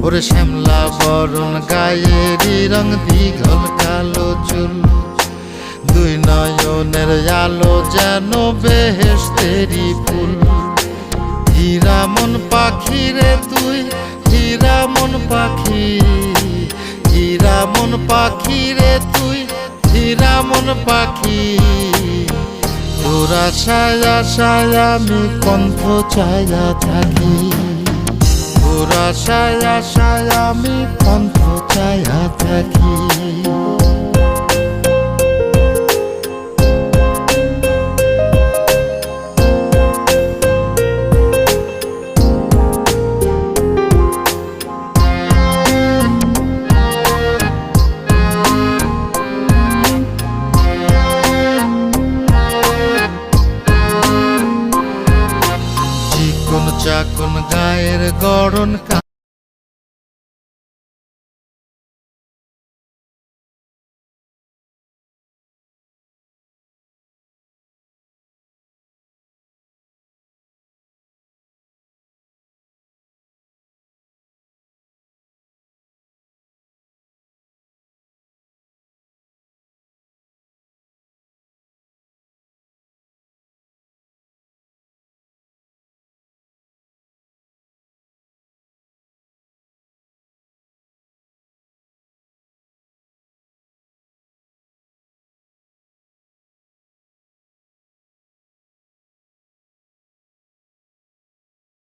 ওরে শ্যামলা বরণ গায়েরই রং, দীঘল কালো চুল, দুই নয়নের আলো যেন বেহেশতেরি ফুল। হীরা মন পাখি রে তুই, হীরা মন পাখি, হীরা মন পাখি রে তুই, হীরা মন পাখি। তোর আশায় আশায় আমি কণ্ঠ চাইয়া থাকি, তোর আশায় আশায় আমি কণ্ঠ চাইয়া থাকি। চাকন গায়ের গড়ন